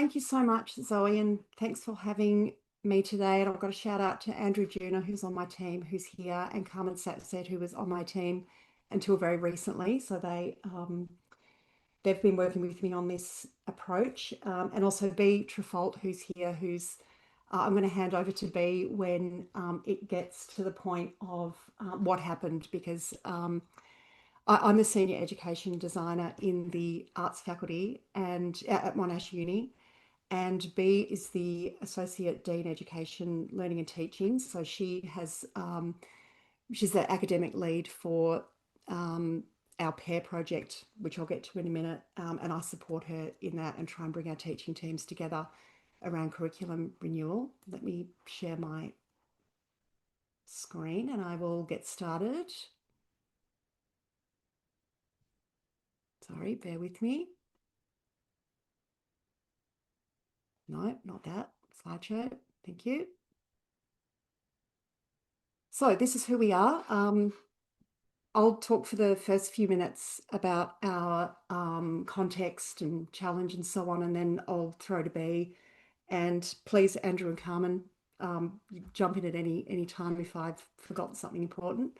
Thank you so much, Zoe, and thanks for having me today. And I've got a shout out to Andrew Juna, who's on my team, who's here, and Carmen Satset, who was on my team until very recently. So they've been working with me on this approach, and also Beatrice Träffalt, who's here, who's I'm going to hand over to B when it gets to the point of what happened, because I'm a senior education designer in the arts faculty and at Monash Uni, and B is the Associate Dean Education, Learning and Teaching. So she's the academic lead for our pair project, which I'll get to in a minute, and I support her in that and try and bring our teaching teams together around curriculum renewal. Let me share my screen and I will get started. Sorry, bear with me. No, not that. Slideshow. Thank you. So this is who we are. I'll talk for the first few minutes about our context and challenge and so on, and then I'll throw to B. And please, Andrew and Carmen, jump in at any time if I've forgotten something important.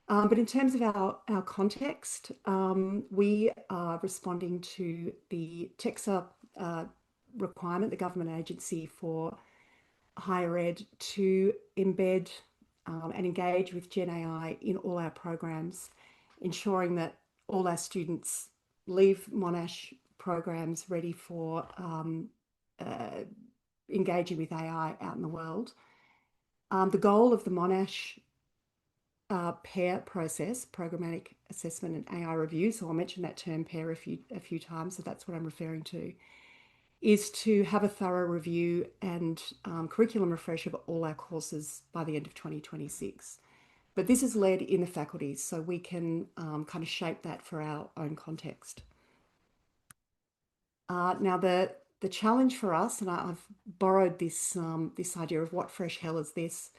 But in terms of our context, we are responding to the TEXA requirement, the government agency for higher ed, to embed and engage with Gen AI in all our programs, ensuring that all our students leave Monash programs ready for engaging with AI out in the world. The goal of the Monash pair process, Programmatic Assessment and AI Review, so I'll mention that term pair a few times, so that's what I'm referring to, is to have a thorough review and curriculum refresh of all our courses by the end of 2026. But this is led in the faculties, so we can kind of shape that for our own context. Now, the challenge for us, and I've borrowed this idea of what fresh hell is this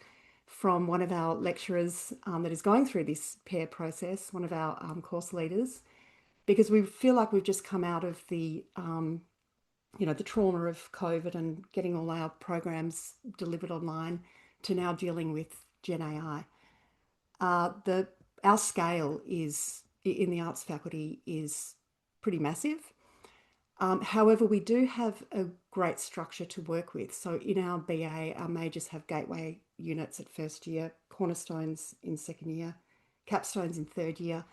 from one of our lecturers that is going through this pair process, one of our course leaders, because we feel like we've just come out of the the trauma of COVID and getting all our programs delivered online to now dealing with Gen AI. Our scale is in the arts faculty is pretty massive. However, we do have a great structure to work with. So in our BA, our majors have gateway units at first year, cornerstones in second year, capstones in third year.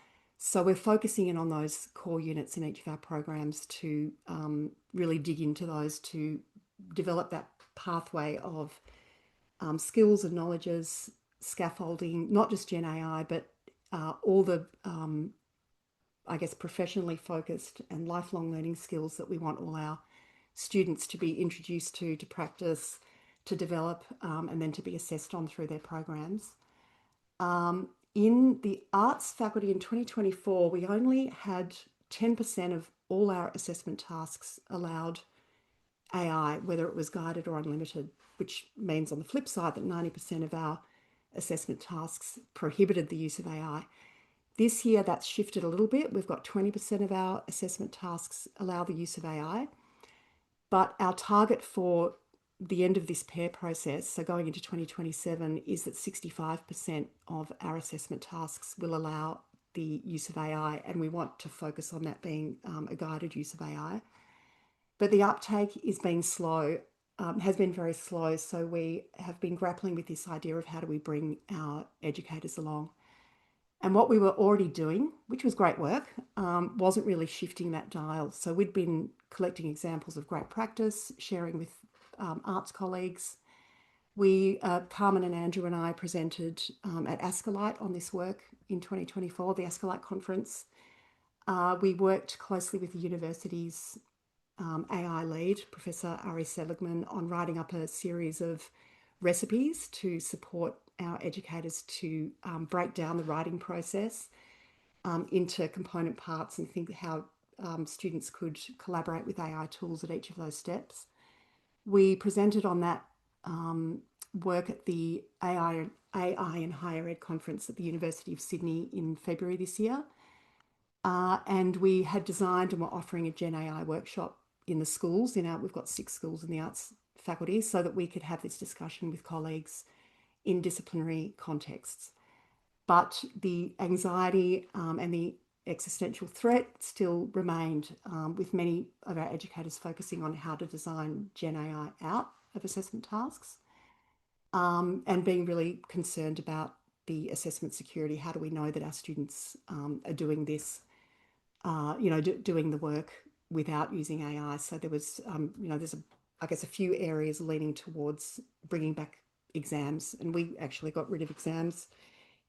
So we're focusing in on those core units in each of our programs to really dig into those to develop that pathway of skills and knowledges, scaffolding, not just Gen AI, but all the I guess, professionally focused and lifelong learning skills that we want all our students to be introduced to practice, to develop, and then to be assessed on through their programs. In the arts faculty in 2024, we only had 10% of all our assessment tasks allowed AI, whether it was guided or unlimited, which means on the flip side that 90% of our assessment tasks prohibited the use of AI. This year, that's shifted a little bit. We've got 20% of our assessment tasks allow the use of AI, but our target for the end of this pair process, so going into 2027, is that 65% of our assessment tasks will allow the use of AI, and we want to focus on that being a guided use of AI. But the uptake is being slow, has been very slow, so we have been grappling with this idea of how do we bring our educators along. And what we were already doing, which was great work, wasn't really shifting that dial. So we'd been collecting examples of great practice, sharing with arts colleagues. Carmen and Andrew and I presented at Light on this work in 2024, the Light conference. We worked closely with the university's AI lead, Professor Ari Seligman, on writing up a series of recipes to support our educators to break down the writing process into component parts and think how students could collaborate with AI tools at each of those steps. We presented on that work at the AI in Higher Ed conference at the University of Sydney in February this year. And we had designed and were offering a Gen AI workshop in the schools. We've got 6 schools in the arts faculty, so that we could have this discussion with colleagues in disciplinary contexts. But the anxiety and the existential threat still remained, with many of our educators focusing on how to design Gen AI out of assessment tasks, and being really concerned about the assessment security. How do we know that our students are doing this, doing the work without using AI? So there was, there's I guess a few areas leaning towards bringing back exams, and we actually got rid of exams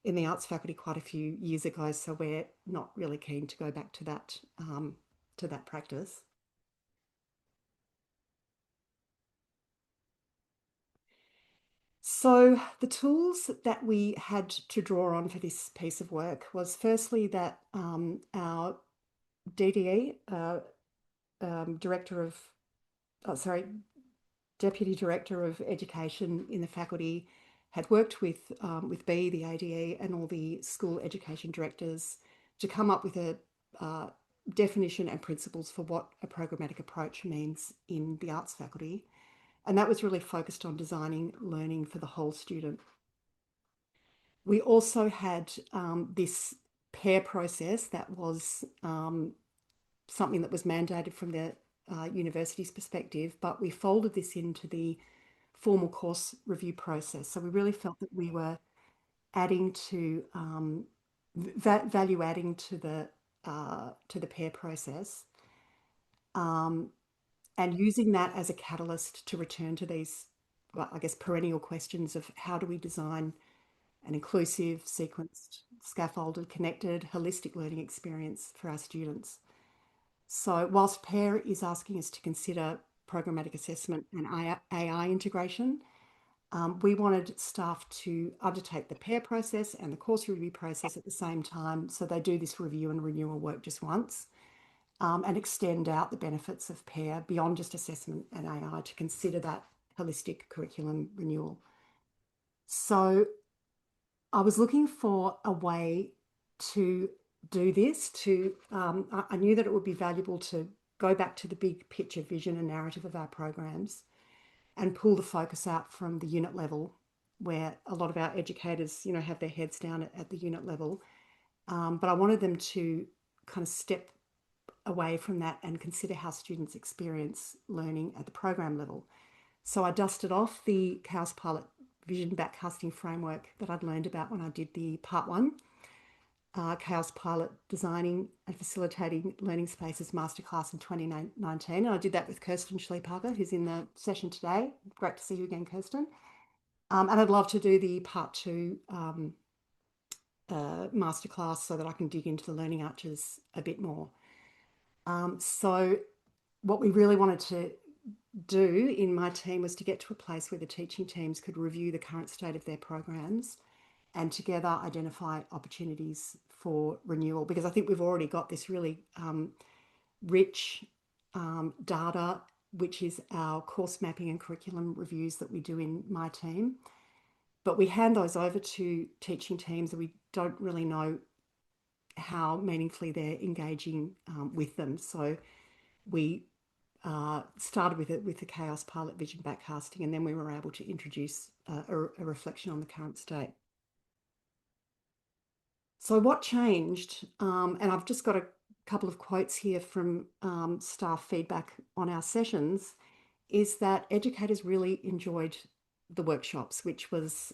in the arts faculty quite a few years ago, so we're not really keen to go back to that practice. So the tools that we had to draw on for this piece of work was firstly that our DDE, director of, Deputy Director of Education in the faculty, had worked with B, the ADE, and all the school education directors to come up with a definition and principles for what a programmatic approach means in the arts faculty. And that was really focused on designing learning for the whole student. We also had this pair process that was something that was mandated from the university's perspective, but we folded this into the formal course review process. So we really felt that we were adding to value adding to the pair process, and using that as a catalyst to return to these, well, I guess, perennial questions of how do we design an inclusive, sequenced, scaffolded, connected, holistic learning experience for our students. So whilst PAIR is asking us to consider programmatic assessment and AI integration, we wanted staff to undertake the PAIR process and the course review process at the same time, so they do this review and renewal work just once, and extend out the benefits of PAIR beyond just assessment and AI to consider that holistic curriculum renewal. So I was looking for a way to do this. I knew that it would be valuable to go back to the big picture vision and narrative of our programs and pull the focus out from the unit level, where a lot of our educators, have their heads down at the unit level. But I wanted them to kind of step away from that and consider how students experience learning at the program level. So I dusted off the Kaospilot vision backcasting framework that I'd learned about when I did the part 1, Kaospilot Designing and Facilitating Learning Spaces Masterclass in 2019. And I did that with Kirsten Schleeparker, who's in the session today. Great to see you again, Kirsten. And I'd love to do the part 2 masterclass so that I can dig into the learning arches a bit more. So what we really wanted to do in my team was to get to a place where the teaching teams could review the current state of their programs and together identify opportunities for renewal, because I think we've already got this really rich data, which is our course mapping and curriculum reviews that we do in my team. But we hand those over to teaching teams and we don't really know how meaningfully they're engaging with them. So we started with it with the Kaospilot vision backcasting, and then we were able to introduce a reflection on the current state. So what changed, and I've just got a couple of quotes here from staff feedback on our sessions, is that educators really enjoyed the workshops, which was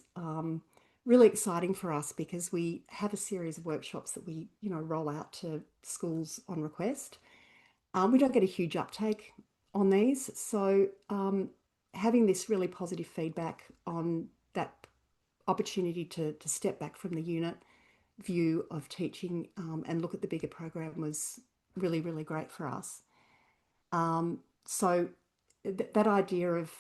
really exciting for us because we have a series of workshops that we roll out to schools on request. We don't get a huge uptake on these, so having this really positive feedback on that opportunity to step back from the unit view of teaching and look at the bigger program was really, really great for us. So that idea of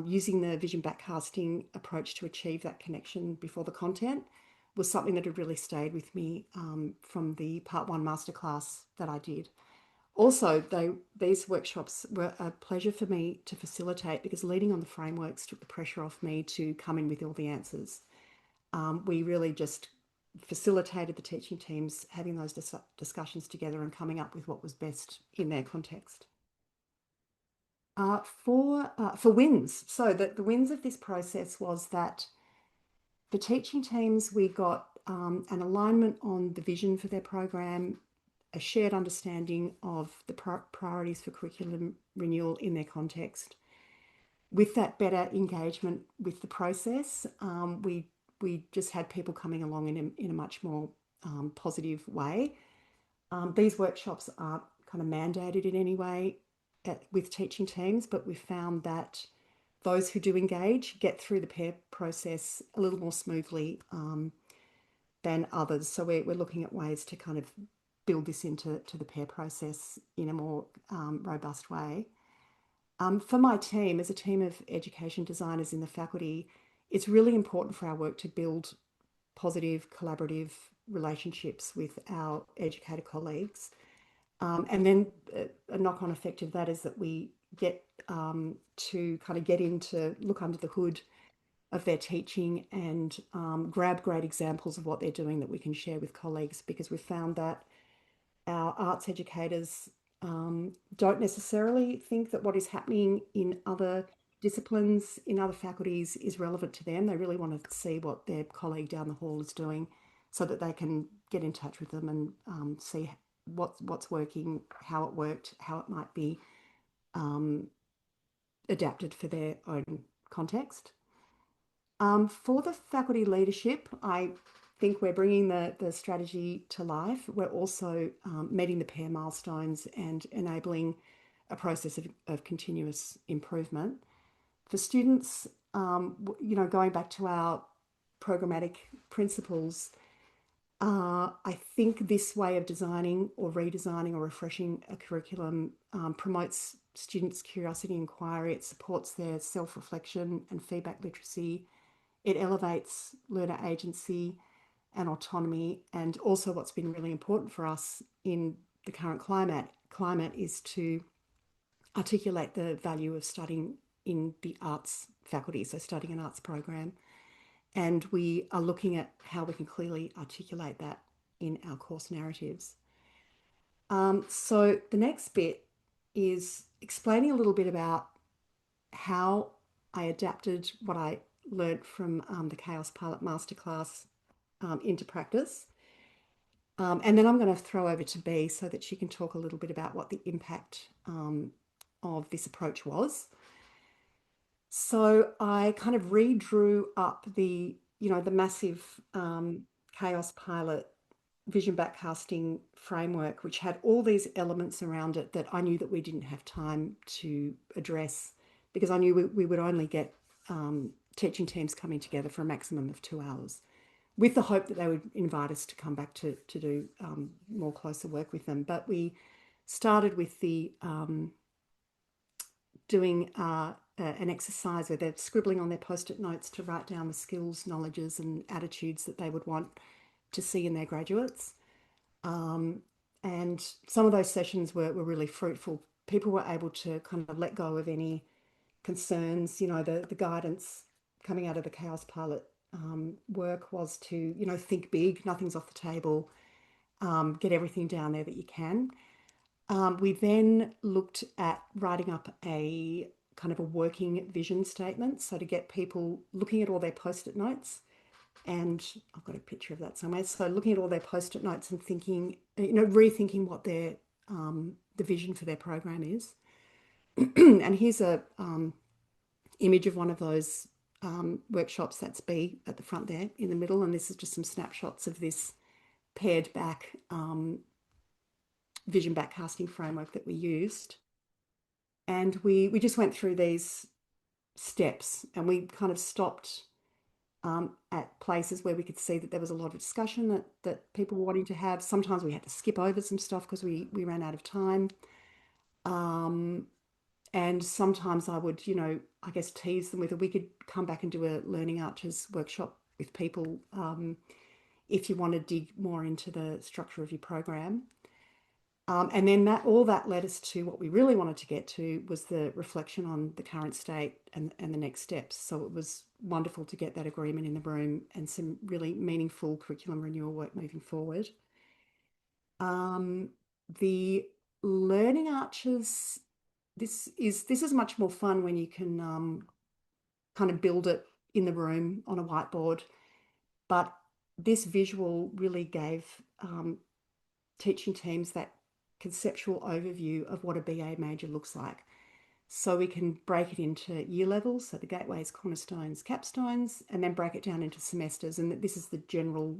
using the vision backcasting approach to achieve that connection before the content was something that had really stayed with me from the part 1 masterclass that I did. Also, these workshops were a pleasure for me to facilitate because leading on the frameworks took the pressure off me to come in with all the answers. We really just facilitated the teaching teams having those discussions together and coming up with what was best in their context. For wins, so the wins of this process was that for teaching teams, we got an alignment on the vision for their program, a shared understanding of the priorities for curriculum renewal in their context. With that better engagement with the process, we just had people coming along in a much more positive way. These workshops aren't kind of mandated in any way with teaching teams, but we found that those who do engage get through the pair process a little more smoothly than others. So we're looking at ways to kind of build this into the pair process in a more robust way. For my team, as a team of education designers in the faculty, it's really important for our work to build positive, collaborative relationships with our educator colleagues. And then a knock-on effect of that is that we get to kind of get into, look under the hood of their teaching and grab great examples of what they're doing that we can share with colleagues, because we've found that our arts educators don't necessarily think that what is happening in other disciplines, in other faculties, is relevant to them. They really want to see what their colleague down the hall is doing so that they can get in touch with them and see what's working, how it worked, how it might be adapted for their own context. For the faculty leadership, I think we're bringing the strategy to life. We're also meeting the pair milestones and enabling a process of continuous improvement. For students, going back to our programmatic principles, I think this way of designing or redesigning or refreshing a curriculum promotes students' curiosity, inquiry. It supports their self-reflection and feedback literacy. It elevates learner agency and autonomy. And also, what's been really important for us in the current climate is to articulate the value of studying in the arts faculty, so studying an arts program. And we are looking at how we can clearly articulate that in our course narratives. So the next bit is explaining a little bit about how I adapted what I learnt from the Kaospilot masterclass into practice. And then I'm going to throw over to Bea so that she can talk a little bit about what the impact of this approach was. So I kind of redrew up the massive Kaospilot vision backcasting framework, which had all these elements around it that I knew that we didn't have time to address, because I knew we would only get teaching teams coming together for a maximum of 2 hours, with the hope that they would invite us to come back to do more closer work with them. But we started with the doing an exercise where they're scribbling on their post-it notes to write down the skills, knowledges and attitudes that they would want to see in their graduates. And some of those sessions were really fruitful. People were able to kind of let go of any concerns. The guidance coming out of the Kaospilot work was to, think big, nothing's off the table, get everything down there that you can. We then looked at writing up a kind of a working vision statement. So to get people looking at all their post-it notes, and I've got a picture of that somewhere. So looking at all their post-it notes and thinking, rethinking what the vision for their program is. And here's a image of one of those workshops. That's B at the front there in the middle. And this is just some snapshots of this paired back vision backcasting framework that we used. And we just went through these steps, and we kind of stopped at places where we could see that there was a lot of discussion that people were wanting to have. Sometimes we had to skip over some stuff because we ran out of time. And sometimes I would, I guess tease them with we could come back and do a Learning Arches workshop with people if you want to dig more into the structure of your program. And then all that led us to what we really wanted to get to, was the reflection on the current state and the next steps. So it was wonderful to get that agreement in the room and some really meaningful curriculum renewal work moving forward. The Learning Arches this is much more fun when you can kind of build it in the room on a whiteboard. But this visual really gave teaching teams that conceptual overview of what a BA major looks like. So we can break it into year levels, so the gateways, cornerstones, capstones, and then break it down into semesters. And this is the general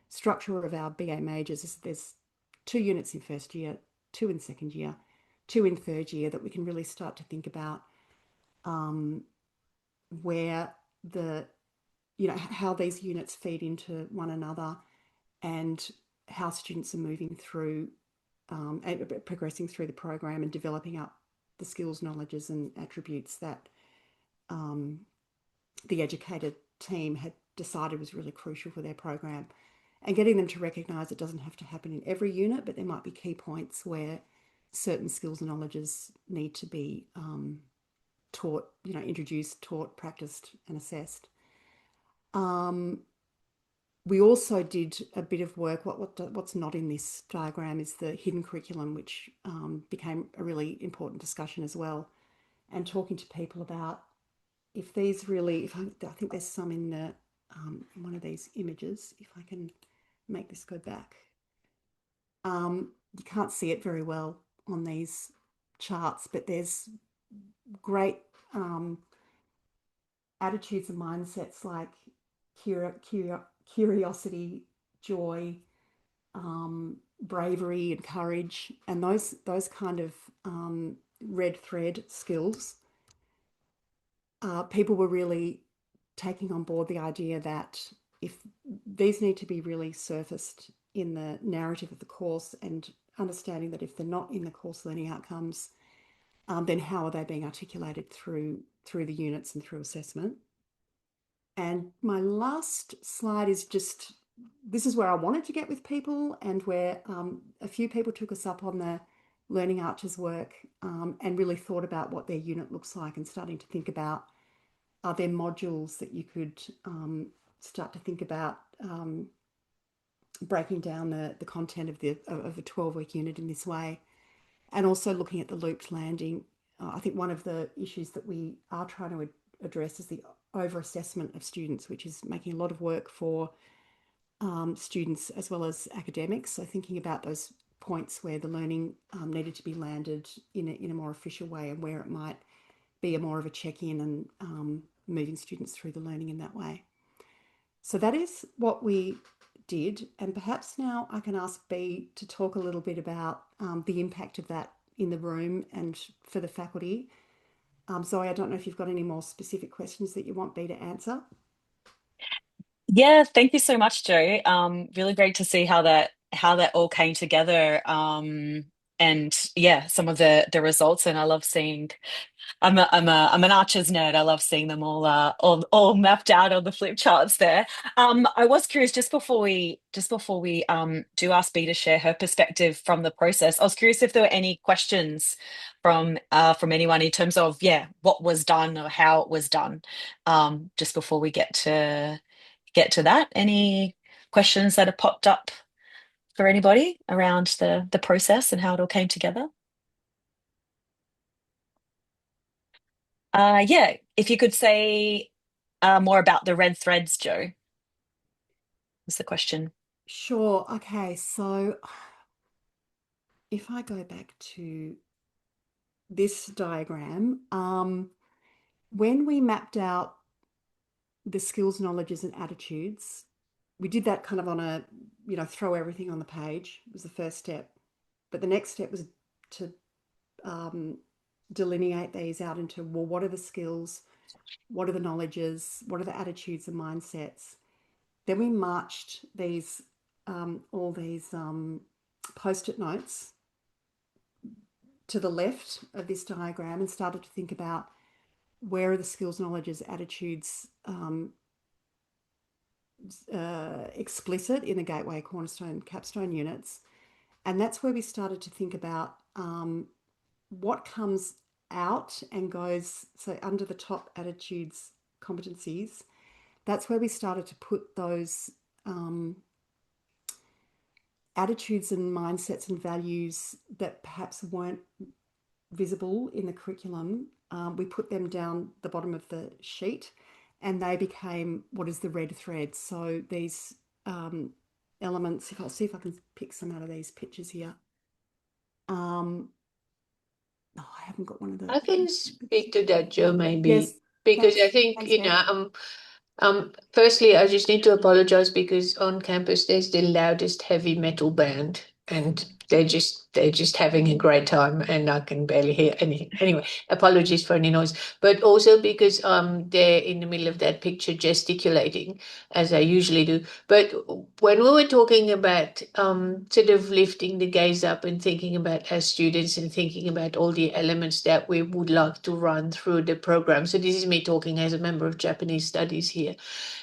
structure of our BA majors. There's 2 units in first year, 2 in second year, 2 in third year, that we can really start to think about where how these units feed into one another, and how students are moving through and progressing through the program and developing up the skills, knowledges, and attributes that the educated team had decided was really crucial for their program, and getting them to recognise it doesn't have to happen in every unit, but there might be key points where certain skills and knowledges need to be taught, introduced, taught, practiced, and assessed. We also did a bit of work. What's not in this diagram is the hidden curriculum, which became a really important discussion as well, and talking to people about if these really, I think there's some in the one of these images. If I can make this go back, you can't see it very well on these charts, but there's great attitudes and mindsets like curiosity, joy, bravery, and courage, and those kind of red thread skills. People were really taking on board the idea that if these need to be really surfaced in the narrative of the course, and understanding that if they're not in the course learning outcomes, then how are they being articulated through the units and through assessment. And my last slide is just, this is where I wanted to get with people, and where a few people took us up on the Learning Arches work and really thought about what their unit looks like, and starting to think about, are there modules that you could start to think about breaking down the content of a 12-week unit in this way, and also looking at the looped landing. I think one of the issues that we are trying to address is the over-assessment of students, which is making a lot of work for students as well as academics. So thinking about those points where the learning needed to be landed in a more official way, and where it might be more of a check-in, and moving students through the learning in that way. So that is what we did, and perhaps now I can ask Bea to talk a little bit about the impact of that in the room and for the faculty. Zoe, I don't know if you've got any more specific questions that you want Bea to answer. Yeah, thank you so much, Joe. Really great to see how that all came together. And yeah, some of the results. And I love seeing. I'm an Archers nerd. I love seeing them all mapped out on the flip charts there. I was curious, just before we do ask Bea to share her perspective from the process. I was curious if there were any questions from anyone in terms of, yeah, what was done or how it was done. Just before we get to that, any questions that have popped up for anybody around the process and how it all came together? Yeah, if you could say more about the red threads, Joe, was the question. Sure. Okay. So if I go back to this diagram, when we mapped out the skills, knowledges, and attitudes, we did that kind of on a, throw everything on the page was the first step. But the next step was to delineate these out into, well, what are the skills? What are the knowledges? What are the attitudes and mindsets? Then we marched all these post-it notes to the left of this diagram, and started to think about where are the skills, knowledges, attitudes explicit in the gateway, cornerstone, capstone units. And that's where we started to think about what comes out and goes, so under the top attitudes, competencies, that's where we started to put those attitudes and mindsets and values that perhaps weren't visible in the curriculum, we put them down the bottom of the sheet, and they became what is the red thread. So these elements, if I'll see if I can pick some out of these pictures here. Oh, I haven't got one of the. I can speak to that, Joe, Yes, maybe, because I think, thanks, Deb. firstly, I just need to apologize because on campus there's the loudest heavy metal band, and they're just having a great time, and I can barely hear anything. Anyway, apologies for any noise, but also because they're in the middle of that picture gesticulating as I usually do. But when we were talking about sort of lifting the gaze up and thinking about as students and thinking about all the elements that we would like to run through the program. So this is me talking as a member of Japanese studies here.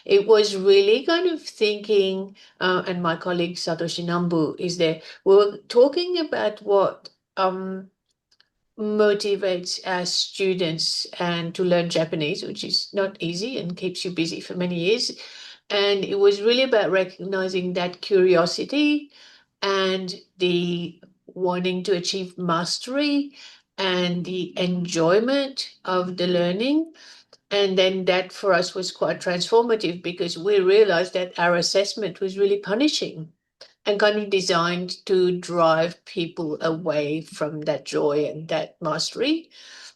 It was really kind of thinking, and my colleague Satoshi Nambu is there. We were talking about what motivates our students and to learn Japanese, which is not easy and keeps you busy for many years. And it was really about recognizing that curiosity and the wanting to achieve mastery and the enjoyment of the learning. And then that for us was quite transformative because we realized that our assessment was really punishing and kind of designed to drive people away from that joy and that mastery.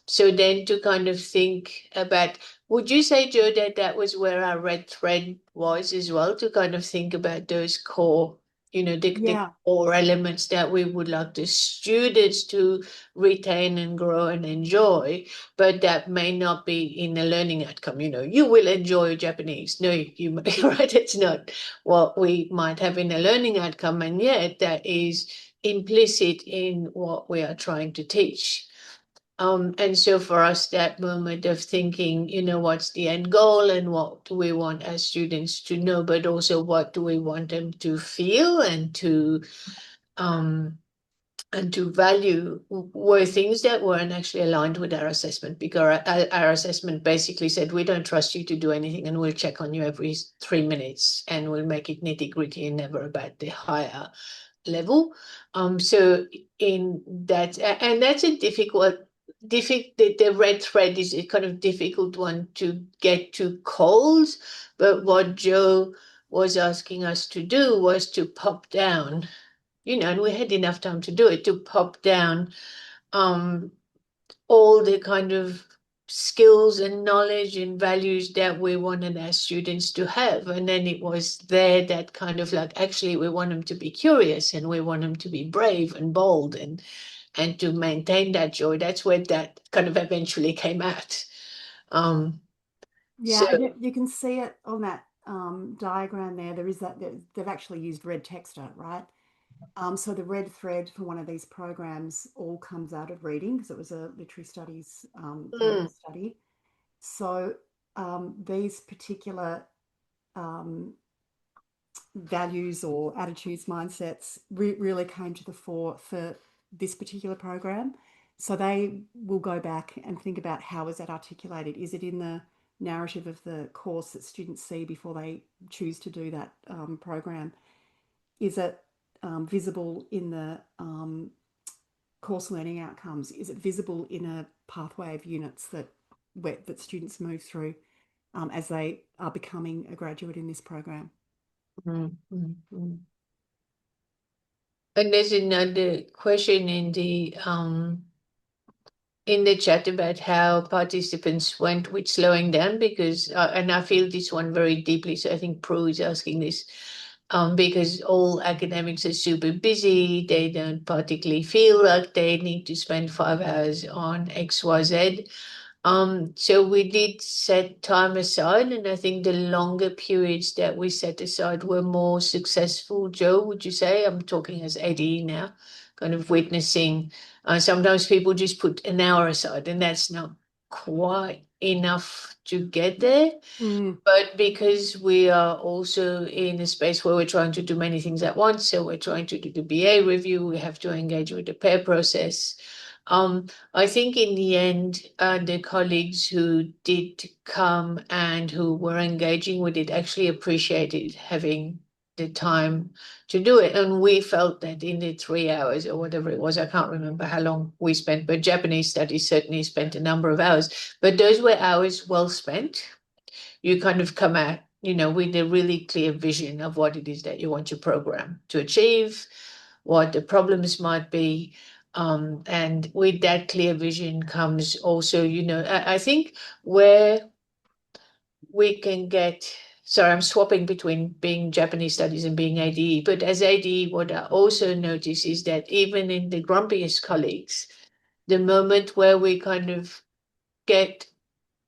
So then to kind of think about, would you say, Joe, that that was where our red thread was as well, to kind of think about those core, the Yeah, core elements that we would like the students to retain and grow and enjoy, but that may not be in the learning outcome. You will enjoy Japanese. No, you right, it's not what we might have in a learning outcome, and yet that is implicit in what we are trying to teach. And so for us, that moment of thinking, what's the end goal and what do we want as students to know, but also what do we want them to feel um, and to value were things that weren't actually aligned with our assessment, because our assessment basically said, we don't trust you to do anything and we'll check on you every 3 minutes and we'll make it nitty gritty and never about the higher level. So in that, and that's a the red thread is a kind of difficult one to get to cold, but what Joe was asking us to do was to pop down, and we had enough time to do it, to pop down um, all the kind of skills and knowledge and values that we wanted our students to have. And then it was there that kind of like, actually, we want them to be curious and we want them to be brave and bold and to maintain that joy. That's where that kind of eventually came out. Um, so, yeah, and you can see it on that diagram there. There is that they've actually used red texture, right? So the red thread for one of these programs all comes out of reading because it was a literary studies level study. So these particular um, values or attitudes, mindsets really came to the fore for this particular program. So they will go back and think about how is that articulated? Is it in the narrative of the course that students see before they choose to do that program? Is it visible in the course learning outcomes? Is it visible in a pathway of units that students move through as they are becoming a graduate in this program? mm, mm, mm. And there's another question in the chat about how participants went with slowing down, because and I feel this one very deeply. So I think Pro is asking this because all academics are super busy. They don't particularly feel like they need to spend 5 hours on XYZ. So we did set time aside, and I think the longer periods that we set aside were more successful. Joe, would you say? I'm talking as ADE now, kind of witnessing. Sometimes people just put an hour aside, and that's not quite enough to get there. Mm. But because we are also in a space where we're trying to do many things at once, so we're trying to do the BA review, we have to engage with the pair process. I think in the end, the colleagues who did come and who were engaging with it actually appreciated having the time to do it. And we felt that in the 3 hours or whatever it was, I can't remember how long we spent, but Japanese studies certainly spent a number of hours. But those were hours well spent. You kind of come out, with a really clear vision of what it is that you want your program to achieve, what the problems might be. And with that clear vision comes also, I think where we can get, sorry, I'm swapping between being Japanese studies and being ADE, but as ADE, what I also notice is that even in the grumpiest colleagues, the moment where we kind of get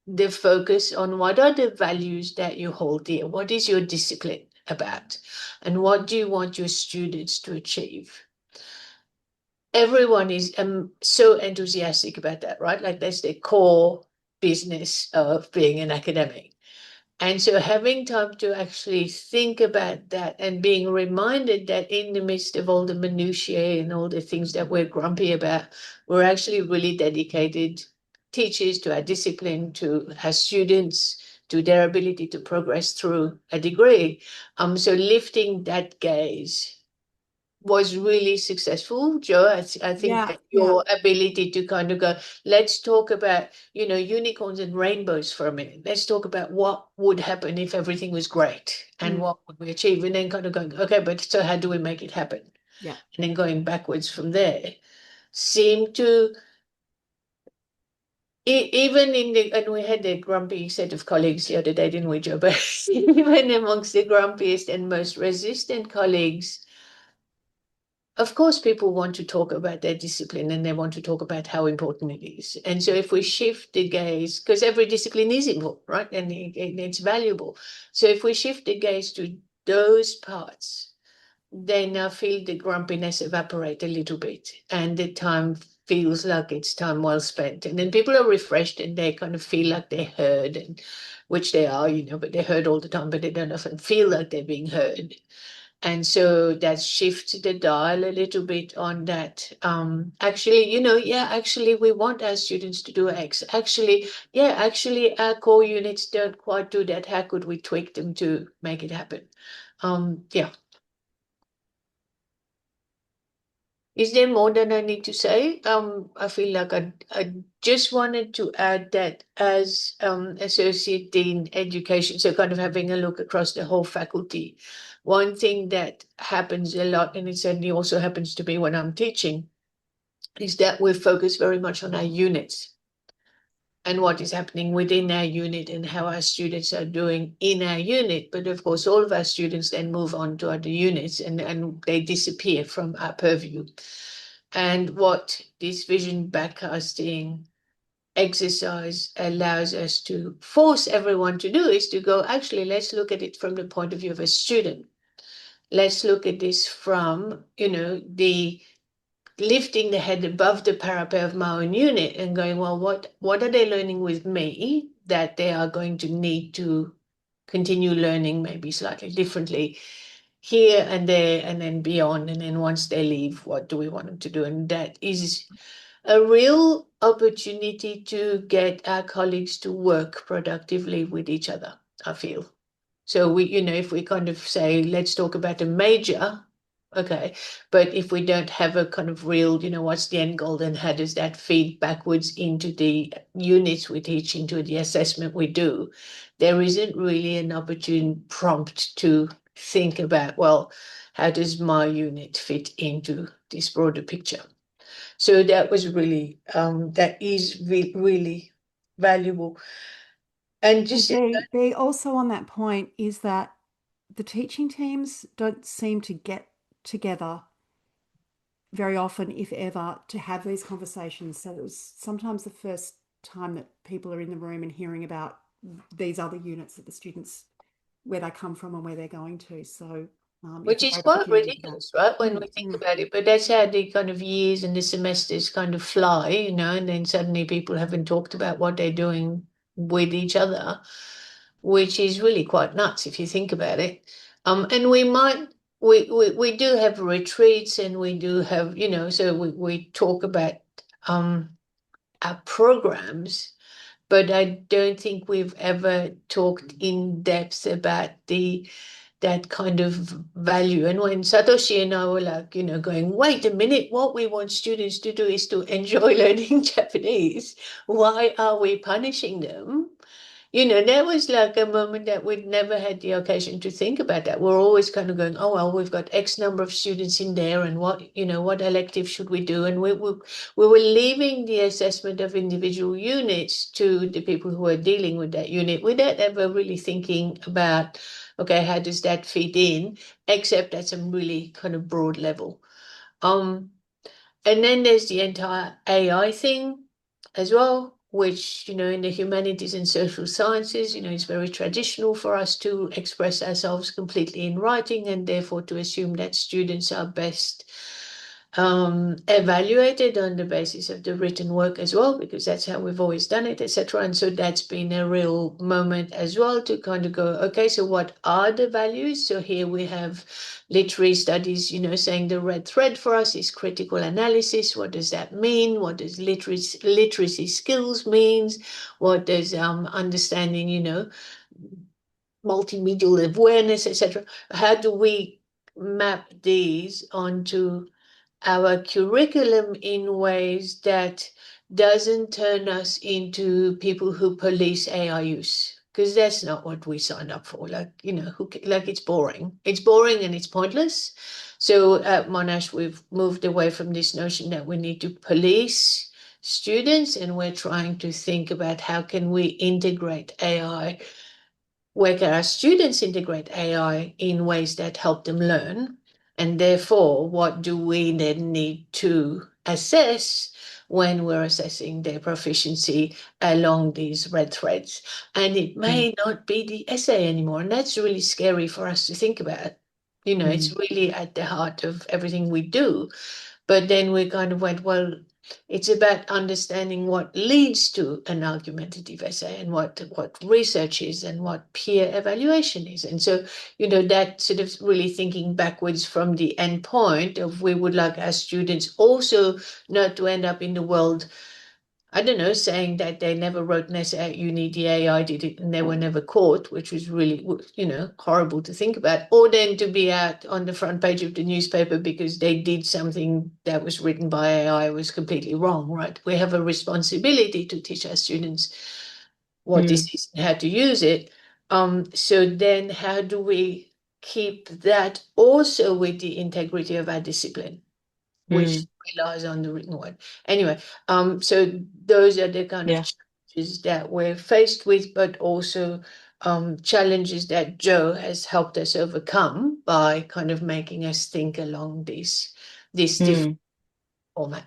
the focus on what are the values that you hold dear, what is your discipline about, and what do you want your students to achieve? Everyone is so enthusiastic about that, right? Like that's the core business of being an academic. And so having time to actually think about that and being reminded that in the midst of all the minutiae and all the things that we're grumpy about, we're actually really dedicated teachers to our discipline, to our students, to their ability to progress through a degree. So lifting that gaze was really successful, Joe. I think Yeah, that yeah. your ability to kind of go, let's talk about, unicorns and rainbows for a minute. Let's talk about what would happen if everything was great and what would we achieve? And then kind of going, okay, but so how do we make it happen? Yeah. And then going backwards from there seemed to, even in the, and we had a grumpy set of colleagues the other day, didn't we, Joe? But even amongst the grumpiest and most resistant colleagues, of course, people want to talk about their discipline and they want to talk about how important it is. And so if we shift the gaze, because every discipline is important, right? And it's valuable. So if we shift the gaze to those parts, then I feel the grumpiness evaporate a little bit and the time feels like it's time well spent. And then people are refreshed and they kind of feel like they're heard, and which they are, but they're heard all the time, but they don't often feel like they're being heard. And so that shifts the dial a little bit on that. Actually, actually, we want our students to do X. Actually, our core units don't quite do that. How could we tweak them to make it happen? Yeah. Is there more than I need to say? I feel like I just wanted to add that as Associate Dean Education, so kind of having a look across the whole faculty, one thing that happens a lot, and it certainly also happens to me when I'm teaching, is that we focus very much on our units and what is happening within our unit and how our students are doing in our unit. But of course, all of our students then move on to other units and they disappear from our purview. And what this vision backcasting exercise allows us to force everyone to do is to go, actually, let's look at it from the point of view of a student. Let's look at this from, the lifting the head above the parapet of my own unit and going, well, what are they learning with me that they are going to need to continue learning maybe slightly differently here and there and then beyond. And then once they leave, what do we want them to do? And that is a real opportunity to get our colleagues to work productively with each other, I feel. So we, if we kind of say, let's talk about a major, okay, but if we don't have a kind of real, what's the end goal, then how does that feed backwards into the units we teach, into the assessment we do? There isn't really an opportune prompt to think about, well, how does my unit fit into this broader picture? So that was really, that is really valuable. And just Be also on that point is that the teaching teams don't seem to get together very often, if ever, to have these conversations. So it was sometimes the first time that people are in the room and hearing about these other units that the students, where they come from and where they're going to. So which it's a is great quite opportunity for that. ridiculous, right? When we think about it, but that's how the kind of years and the semesters kind of fly, and then suddenly people haven't talked about what they're doing with each other, which is really quite nuts if you think about it. And we do have retreats and we do have, so we talk about our programs, but I don't think we've ever talked in depth about the that kind of value. And when Satoshi and I were like, going, wait a minute, what we want students to do is to enjoy learning Japanese. Why are we punishing them? That was like a moment that we'd never had the occasion to think about that. We're always kind of going, oh, well, we've got X number of students in there, and what elective should we do? And we were leaving the assessment of individual units to the people who are dealing with that unit without ever really thinking about, okay, how does that fit in, except at some really kind of broad level. And then there's the entire AI thing as well, which, in the humanities and social sciences, it's very traditional for us to express ourselves completely in writing, and therefore to assume that students are best evaluated on the basis of the written work as well, because that's how we've always done it, etc. And so that's been a real moment as well to kind of go, okay, so what are the values? So here we have literary studies, saying the red thread for us is critical analysis. What does that mean? What does literacy skills means? What does understanding, multimedial awareness, etc. How do we map these onto our curriculum in ways that doesn't turn us into people who police AI use? Because that's not what we signed up for. It's boring. It's boring and it's pointless. So at Monash, we've moved away from this notion that we need to police students, and we're trying to think about how can we integrate AI, where can our students integrate AI in ways that help them learn? And therefore, what do we then need to assess when we're assessing their proficiency along these red threads? And it may not be the essay anymore. And that's really scary for us to think about. It's really at the heart of everything we do. But then we kind of went, well, it's about understanding what leads to an argumentative essay, and what research is, and what peer evaluation is. And so, that sort of really thinking backwards from the end point of, we would like our students also not to end up in the world, I don't know, saying that they never wrote an essay at uni, the AI did it, and they were never caught, which was really, horrible to think about. Or then to be out on the front page of the newspaper because they did something that was written by AI was completely wrong, right? We have a responsibility to teach our students what this is and how to use it. So then how do we keep that also with the integrity of our discipline, which relies on the written word? Anyway, so those are the kind of challenges that we're faced with, but also challenges that Joe has helped us overcome by kind of making us think along this different format.